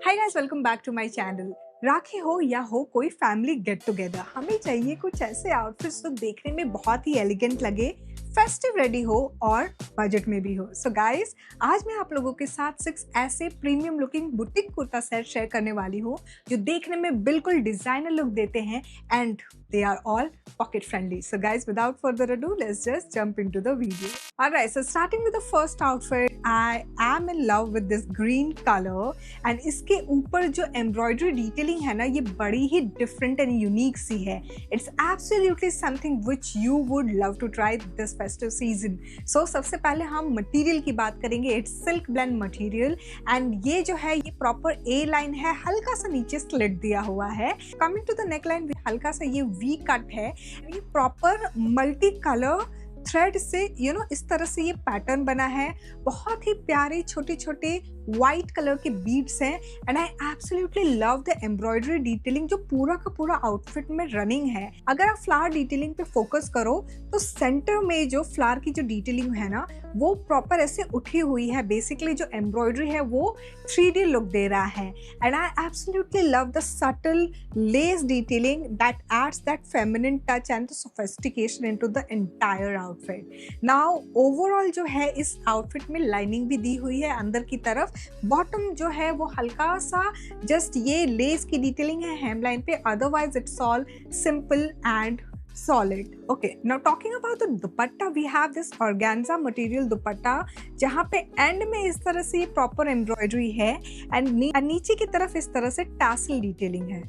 Hi guys, welcome back to my channel. Rakhi हो या हो कोई फैमिली गेट टुगेदर, हमें चाहिए कुछ ऐसे आउटफिट्स जो देखने में बहुत ही एलिगेंट लगे, फेस्टिव रेडी हो और बजट में भी हो। सो गाइस, आज मैं आप लोगों के साथ 6 ऐसे premium looking boutique kurta set share करने वाली हूँ जो देखने में बिल्कुल डिजाइनर लुक देते हैं and they are all pocket friendly. So guys, without further ado, let's just jump into the video. Alright, so starting with the first outfit, I am in love with this green color and इसके ऊपर जो embroidery detailing है ना, ये बड़ी ही different and unique सी है. It's absolutely something which you would love to try this festive season. So सबसे पहले हम material की बात करेंगे. It's silk blend material and ये जो है ये proper A line है, हल्का सा नीचे slit दिया हुआ है. Coming to the neckline, हल्का सा ये वी कट है. ये प्रॉपर मल्टी कलर थ्रेड से इस तरह से ये पैटर्न बना है. बहुत ही प्यारे छोटे छोटे व्हाइट कलर के बीड्स हैं and I absolutely love the embroidery detailing जो पूरा का पूरा आउटफिट में रनिंग है. अगर आप फ्लावर डिटेलिंग पे फोकस करो तो सेंटर में जो फ्लावर की जो डिटेलिंग है ना, वो प्रॉपर ऐसे उठी हुई है. बेसिकली जो एम्ब्रॉयडरी है वो 3D लुक दे रहा है and I absolutely love the subtle less detailing that adds that feminine touch and the sophistication into the entire outfit. Now overall जो है इस आउटफिट में लाइनिंग भी दी हुई है अंदर की तरफ. बॉटम जो है वो हल्का सा जस्ट ये लेस की डिटेलिंग है हेमलाइन पे, otherwise it's all simple and solid. Okay, now talking about the dupatta, we have this organza material dupatta जहाँ पे एंड में इस तरह से ये प्रॉपर एम्ब्रॉयडरी है एंड नीचे की तरफ इस तरह से टासल डिटेलिंग है.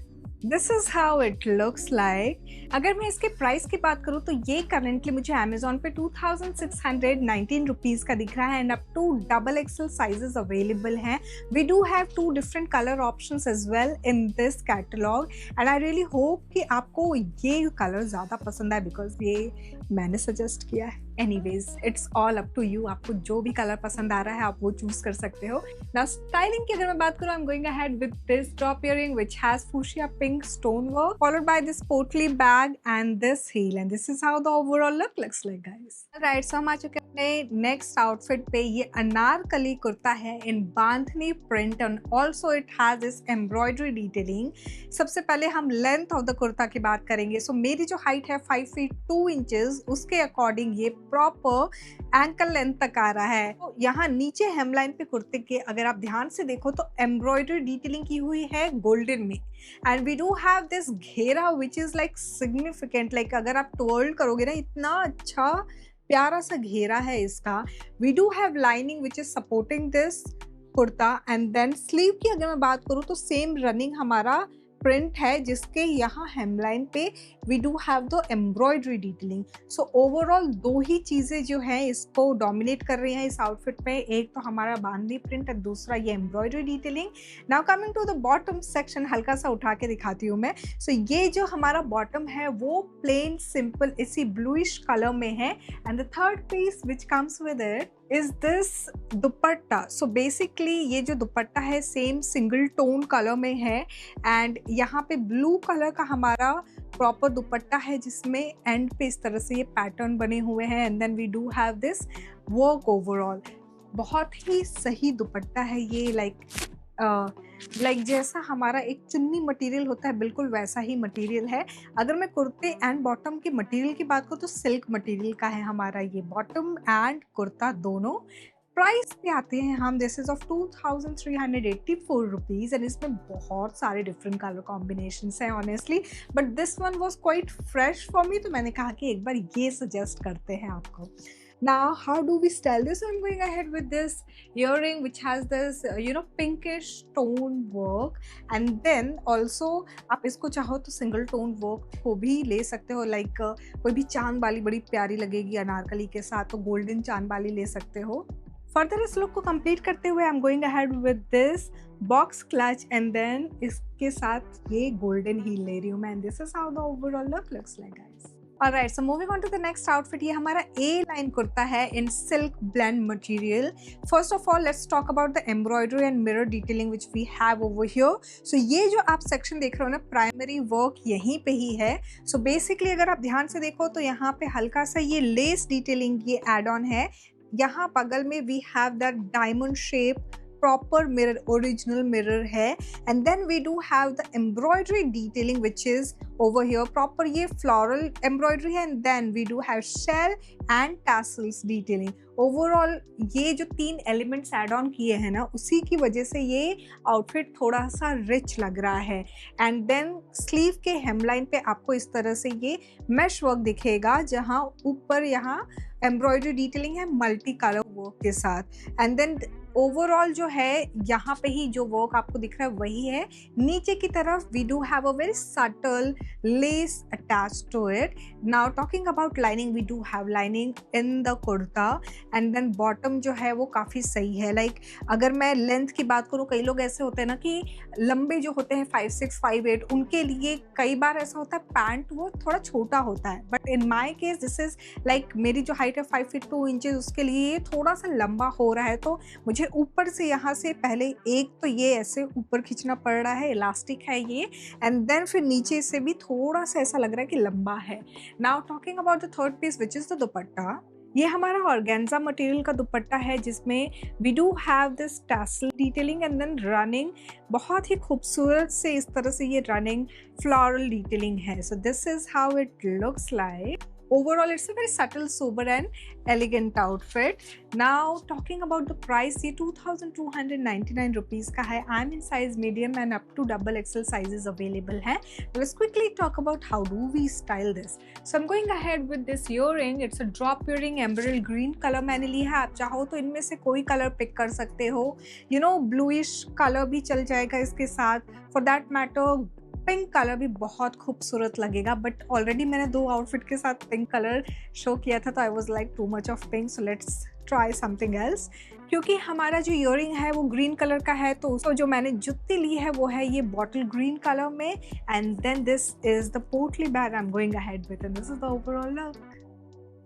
This is how it looks like. अगर मैं इसके प्राइस की बात करूँ तो ये करंटली मुझे Amazon पे 2619 रुपीज़ का दिख रहा है and up to XXL sizes available हैं. We do have 2 different color options as well in this catalog and I really hope कि आपको ये कलर ज़्यादा पसंद आए बिकॉज ये मैंने सजेस्ट किया है. Anyways, it's all up to you. आपको जो भी कलर पसंद आ रहा है आप वो चूज कर सकते हो. Now स्टाइलिंग की अगर मैं बात करूँ, I'm going ahead with this drop earring which has fuchsia pink stonework followed by this portly bag and this heel and this is how the overall look looks like, guys. Alright, so हम आ चुके हैं अपने next outfit पे. ये अनारकली कुर्ता है in bandhani print and also it has this embroidery detailing. सबसे पहले हम लेंथ ऑफ द कुर्ता की बात करेंगे. सो मेरी जो हाइट है 5 फीट 2 इंचेस, उसके अकॉर्डिंग ये प्रॉपर एंकल लेंथ तक आ रहा है. तो यहाँ नीचे हेमलाइन पे कुर्ते के अगर आप ध्यान से देखो तो एम्ब्रॉयडरी डिटेलिंग की हुई है गोल्डन में and we do have this ghera which is like significant. Like अगर आप ट्वर्ल करोगे ना, इतना अच्छा प्यारा सा घेरा है इसका. We do have lining which is supporting this kurta and then sleeve की अगर मैं बात करूँ तो सेम रनिंग हमारा प्रिंट है जिसके यहाँ हेमलाइन पे we do have the embroidery detailing. So overall 2 ही चीज़ें जो हैं इसको डोमिनेट कर रही हैं इस आउटफिट पे. एक तो हमारा बांधनी प्रिंट और दूसरा ये embroidery detailing. Now coming to the bottom section, हल्का सा उठा के दिखाती हूँ मैं. सो ये जो हमारा बॉटम है वो प्लेन सिंपल इसी ब्लूइश कलर में है and the third piece which comes with it is this dupatta. So basically ये जो दुपट्टा है सेम सिंगल टोन कलर में है एंड यहाँ पे ब्लू कलर का हमारा प्रॉपर दुपट्टा है जिसमें एंड पे इस तरह से ये पैटर्न बने हुए हैं and then we do have this work. Overall बहुत ही सही दुपट्टा है ये. लाइक जैसा हमारा एक चुन्नी मटेरियल होता है बिल्कुल वैसा ही मटेरियल है. अगर मैं कुर्ते एंड बॉटम के मटेरियल की बात करूँ तो सिल्क मटेरियल का है हमारा ये बॉटम एंड कुर्ता दोनों. प्राइस पे आते हैं हम, this is of 2384 rupees and इसमें बहुत सारे डिफरेंट कलर कॉम्बिनेशंस हैं honestly, but this one was quite fresh for me, तो मैंने कहा कि एक बार ये सजेस्ट करते हैं आपको. Now, how do we style this? I'm going ahead with this earring which has this pinkish stone work and then also आप इसको चाहो तो सिंगल टोन वर्क को भी ले सकते हो. लाइक कोई भी चांद वाली बड़ी प्यारी लगेगी अनारकली के साथ तो गोल्डन चांद वाली ले सकते हो. फर्दर इस लुक को कंप्लीट करते हुए I am going ahead with this box clutch and then इसके साथ ये गोल्डन हील ले रही हूँ मैं. This is how the overall look looks like, guys. Alright, so moving on to the next outfit. ये हमारा A line कुर्ता है in silk blend material. First of all, let's talk about the embroidery and mirror detailing which we have over here. So ये जो आप section देख रहे हो ना, primary work यहीं पे ही है. So basically अगर आप ध्यान से देखो तो यहाँ पे हल्का सा ये lace detailing ये add on है. यहाँ बगल में we have that diamond shape proper mirror, original mirror है। And then we do have the embroidery detailing which is over here, proper ये फ्लोरल एम्ब्रॉयडरी है। And then we do have shell and tassels detailing. Overall ये जो 3 elements add on किए हैं ना, उसी की वजह से ये आउटफिट थोड़ा सा रिच लग रहा है। एंड देन स्लीव के हेमलाइन पे आपको इस तरह से ये मैश वर्क दिखेगा, जहाँ ऊपर यहाँ एम्ब्रॉयडरी डिटेलिंग है मल्टी कलर वर्क के साथ। एंड देन ओवरऑल जो है यहाँ पे ही जो वर्क आपको दिख रहा है वही है। नीचे की तरफ we do have a very subtle lace attached to it. Now talking about lining, we do have lining in the kurta. And then bottom जो है वो काफ़ी सही है। लाइक अगर मैं लेंथ की बात करूँ, कई लोग ऐसे होते हैं ना कि लंबे जो होते हैं 5'6", 5'8", उनके लिए कई बार ऐसा होता है पैंट वो थोड़ा छोटा होता है। But in my case this is like मेरी जो हाइट है 5 फीट 2 इंचेस, उसके लिए ये थोड़ा सा लंबा हो रहा है। तो मुझे ऊपर से यहाँ से पहले एक तो ये ऐसे ऊपर खींचना पड़ रहा है, इलास्टिक है ये। एंड देन फिर नीचे से भी थोड़ा सा ऐसा लग रहा है कि लंबा है। Now talking about the third piece which is the dupatta. ये हमारा ऑर्गेन्जा मटेरियल का दुपट्टा है, जिसमें we do have this tassel detailing and then running, बहुत ही खूबसूरत से इस तरह से ये रनिंग फ्लोरल डिटेलिंग है। So this is how it looks like. Overall, it's a very subtle, sober and elegant outfit. Now, talking about the price, ये 2299 rupees का है। I'm in size medium and up to XXL sizes available है। Let's quickly talk about how do we style this. So I'm going ahead with this earring. It's a drop earring, emerald green color मैंने लिया है। आप चाहो तो इनमें से कोई कलर पिक कर सकते हो। You know, bluish कलर भी चल जाएगा इसके साथ। For that matter, pink colour भी बहुत खूबसूरत लगेगा। बट ऑलरेडी मैंने 2 आउटफिट के साथ पिंक कलर शो किया था, तो I was like too much of pink, so let's try something else. क्योंकि हमारा जो ईयरिंग है वो ग्रीन कलर का है, तो उसको जो मैंने जुत्ती ली है वो है ये बॉटल ग्रीन कलर में। And then this is the potli bag I am going ahead with, and this is the overall look.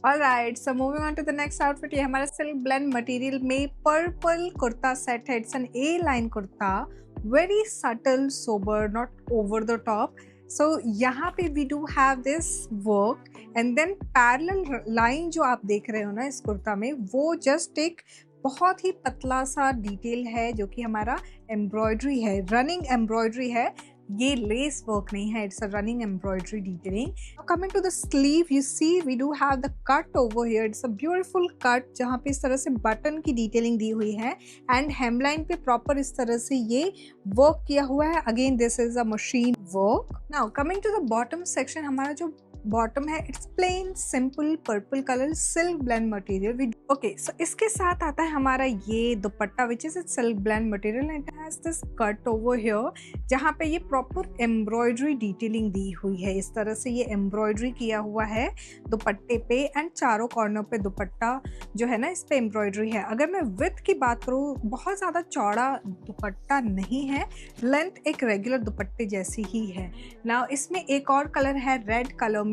Alright, so moving on to the next outfit, ये हमारा सिल्क ब्लेंड मटेरियल में purple kurta set है। It's an A line kurta, very subtle sober, not over the top. So यहाँ पे we do have this work and then parallel line जो आप देख रहे हो ना इस कुर्ता में, वो जस्ट एक बहुत ही पतला सा डिटेल है जो कि हमारा एम्ब्रॉयडरी है, रनिंग एम्ब्रॉयडरी है। ये लेस वर्क नहीं है, it's a running embroidery detailing. Coming to the sleeve, you see we do have the cut over here. It's a beautiful cut जहाँ पे इस तरह से बटन की डिटेलिंग दी हुई है एंड हेमलाइन पे प्रॉपर इस तरह से ये वर्क किया हुआ है। Again this is a machine work. Now coming to the bottom section, हमारा जो बॉटम है it's plain simple purple colour silk blend material. Okay, so इसके साथ आता है हमारा ये dupatta which is silk blend material and it has this cut over here, जहाँ पे ये प्रॉपर एम्ब्रॉयडरी डिटेलिंग दी हुई है। इस तरह से ये एम्ब्रॉयडरी किया हुआ है दुपट्टे पे एंड चारों कॉर्नर पे दुपट्टा जो है ना इस पे एम्ब्रॉयडरी है। अगर मैं विड्थ की बात करूँ, बहुत ज़्यादा चौड़ा दुपट्टा नहीं है, लेंथ एक रेगुलर दुपट्टे जैसी ही है। नाउ इसमें एक और कलर है रेड कलर में।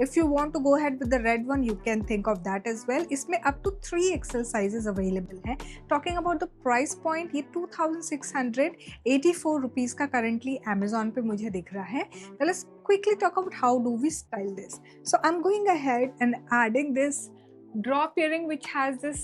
If you want to go ahead with the red one, you can think of that as well. इसमें up to 3XL sizes available है। Talking about the price point, ये 2684 rupees का currently Amazon पे मुझे दिख रहा है। Now let's quickly talk about how do we style this. So I'm going ahead and adding this drop earring which has this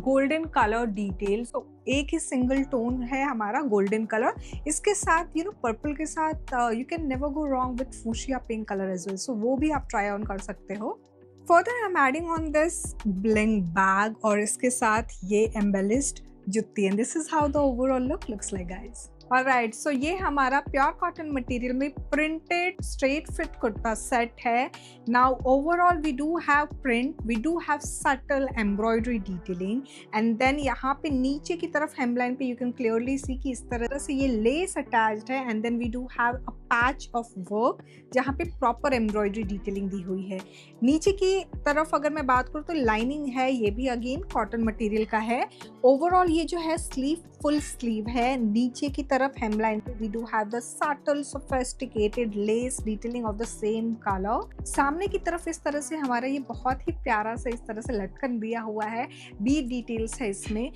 golden color detail. So एक ही single tone है हमारा golden colour, इसके साथ पर्पल के साथ you can never go wrong with fuchsia pink colour as well, so वो भी आप ट्राई ऑन कर सकते हो। Further I am adding on this bling bag और इसके साथ ये embellished jutti, and this is how the overall look looks like guys. Alright, so ये हमारा प्योर कॉटन मटेरियल में printed straight fit kurta set है। Now overall we do have print, we do have subtle embroidery detailing and then यहाँ पे नीचे की तरफ hemline पे यू कैन क्लियरली सी कि इस तरह से ये लेस अटैच्ड है and then we do have a patch of work जहाँ पे प्रॉपर एम्ब्रॉयडरी डिटेलिंग दी हुई है। नीचे की तरफ अगर मैं बात करूँ तो लाइनिंग है, ये भी अगेन कॉटन मटेरियल का है। ओवरऑल ये जो है स्लीव फुल स्लीव है। नीचे की तरफ हेमलाइन पे we do have the subtle sophisticated lace detailing of the same colour. सामने की तरफ इस तरह से हमारा ये बहुत ही प्यारा सा इस तरह से लटकन दिया हुआ है, बीड डिटेल्स है इसमें।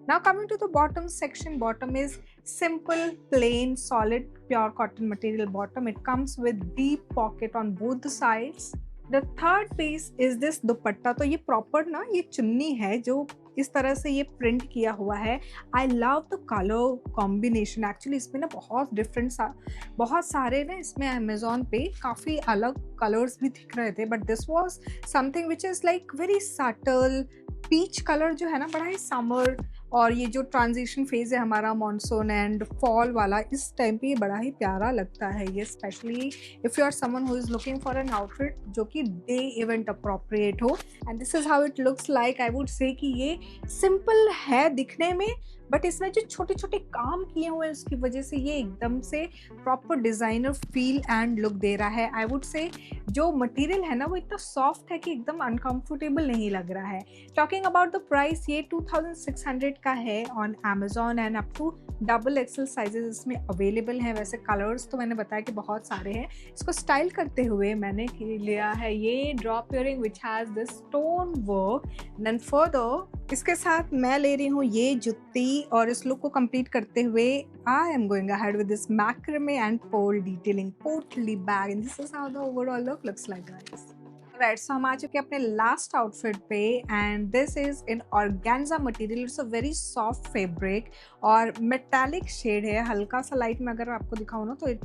Now coming to the bottom section, bottom is simple, plain, solid, pure cotton material bottom. It comes with deep pocket on both the sides. The third piece is this दुपट्टा। तो ये प्रॉपर ना ये चुन्नी है जो इस तरह से ये प्रिंट किया हुआ है। I love the colour combination. Actually इसमें ना बहुत सारे ना इसमें अमेज़न पे काफ़ी अलग कलर्स भी दिख रहे थे, but this was something which is like very subtle peach colour जो है ना, बड़ा ही समर और ये जो ट्रांजिशन फेज़ है हमारा मॉनसून एंड फॉल वाला, इस टाइम पे ये बड़ा ही प्यारा लगता है ये, specially if you are someone who is looking for an outfit जो कि डे इवेंट अप्रोप्रिएट हो। And this is how it looks like. I would say कि ये सिंपल है दिखने में, बट इसमें जो छोटे छोटे काम किए हुए हैं उसकी वजह से ये एकदम से proper designer feel and look दे रहा है। आई वुड से जो मटेरियल है ना वो इतना सॉफ्ट है कि एकदम अनकंफर्टेबल नहीं लग रहा है। टॉकिंग अबाउट द प्राइस, ये 2600 का है on Amazon and up to XXL sizes इसमें अवेलेबल हैं। वैसे कलर्स तो मैंने बताया कि बहुत सारे हैं। इसको स्टाइल करते हुए मैंने लिया है ये drop earring which has this stone work. Then further इसके साथ मैं ले रही हूँ ये जुत्ती, और इस लुक को कंप्लीट करते हुए I am going ahead with this macrame and pearl detailing potli bag, and this is how the overall look looks like guys. Right, so हम आ चुके हैं अपने लास्ट आउटफिट पे, and this is in organza material. It's a very soft fabric और metallic shade है, हल्का सा लाइट में अगर आपको दिखाऊँ ना तो it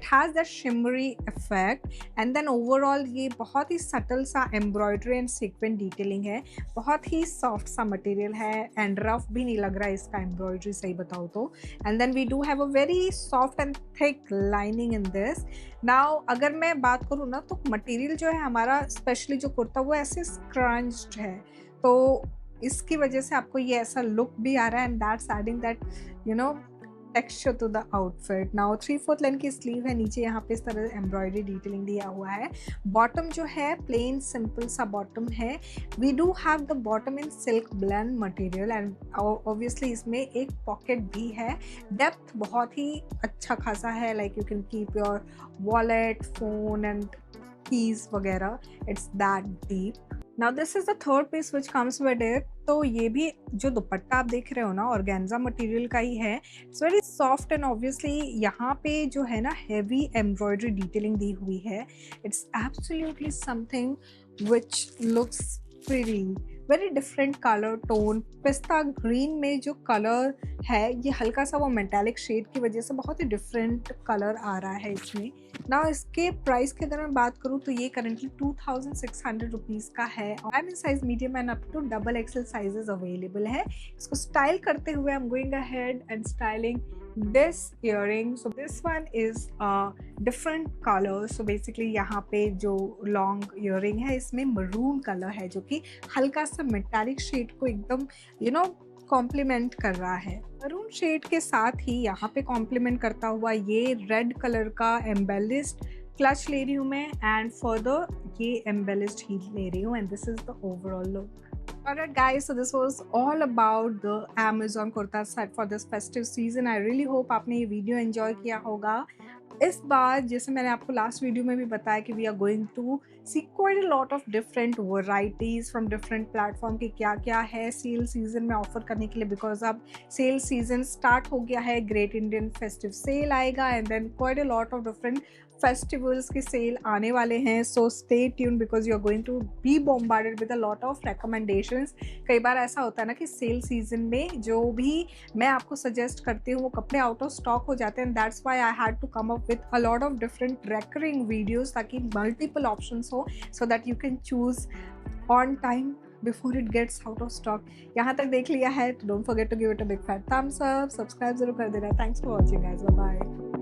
has that shimmery effect. And then overall ये बहुत ही सटल सा एम्ब्रॉयडरी एंड सीक्वेंट डिटेलिंग है, बहुत ही सॉफ्ट सा मटेरियल है एंड रफ भी नहीं लग रहा है इसका एम्ब्रॉयडरी, सही बताओ तो। And then we do have a very soft and thick lining in this. Now अगर मैं बात करूँ ना तो मटेरियल जो है हमारा, स्पेशली जो कुर्ता, वो ऐसे स्क्रंच्ड है, तो इसकी वजह से आपको ये ऐसा लुक भी आ रहा है, and that's adding that you know texture to the outfit. Now 3/4 length की स्लीव है, नीचे यहाँ पे इस तरह एम्ब्रॉयडरी डिटेलिंग दिया हुआ है। बॉटम जो है प्लेन सिंपल सा बॉटम है। We do have the bottom in silk blend material and obviously इसमें एक पॉकेट भी है। डेप्थ बहुत ही अच्छा खासा है, like you can keep your wallet, phone and keys वगैरह, it's that deep. Now this is the third piece which comes with it. तो ये भी जो दुपट्टा आप देख रहे हो ना ऑर्गेन्जा मटेरियल का ही है। It's very soft and obviously यहाँ पे जो है ना हेवी एम्ब्रॉयडरी डिटेलिंग दी हुई है। It's absolutely something which looks pretty, very different colour tone. पिस्ता ग्रीन में जो कलर है ये हल्का सा वो मेटालिक शेड की वजह से बहुत ही डिफरेंट कलर आ रहा है इसमें ना। इसके प्राइस की अगर मैं बात करूँ तो ये करंटली 2600 रुपीज़ का है। I mean size medium and up to XXL sizes available है। इसको स्टाइल करते हुए I am going ahead and styling this earring. So this one is a different color. So basically यहाँ पे जो long earring है इसमें maroon color है, जो कि हल्का सा metallic shade को एकदम कॉम्प्लीमेंट कर रहा है। मरून शेड के साथ ही यहाँ पे कॉम्प्लीमेंट करता हुआ ये रेड कलर का एम्बेलिस्ड क्लच ले रही हूँ मैं, एंड फर्दर ये एम्बेलिस्ड हील ले रही हूँ, and this is the overall look. Alright guys, so this was all about the Amazon kurta set for this festive season. I really hope आपने ये वीडियो एंजॉय किया होगा। इस बार जैसे मैंने आपको लास्ट वीडियो में भी बताया कि we are going to see quite a lot of different varieties from different platform की क्या क्या है सेल सीजन में ऑफर करने के लिए, बिकॉज अब सेल सीजन स्टार्ट हो गया है। ग्रेट इंडियन फेस्टिव सेल आएगा and then quite a lot of different festivals के सेल आने वाले हैं। So stay tune because you are going to be bombarded with a lot of recommendations. कई बार ऐसा होता है ना कि सेल सीजन में जो भी मैं आपको सजेस्ट करती हूँ वो कपड़े आउट ऑफ स्टॉक हो जाते हैं। That's why I had to come up with a lot of different recurring videos, ताकि मल्टीपल ऑप्शंस हो so that you can choose on time before it gets out of stock. यहाँ तक देख लिया है तो don't forget to give it a big fat thumbs up, subscribe जरूर कर देना। Thanks for watching guys, bye bye.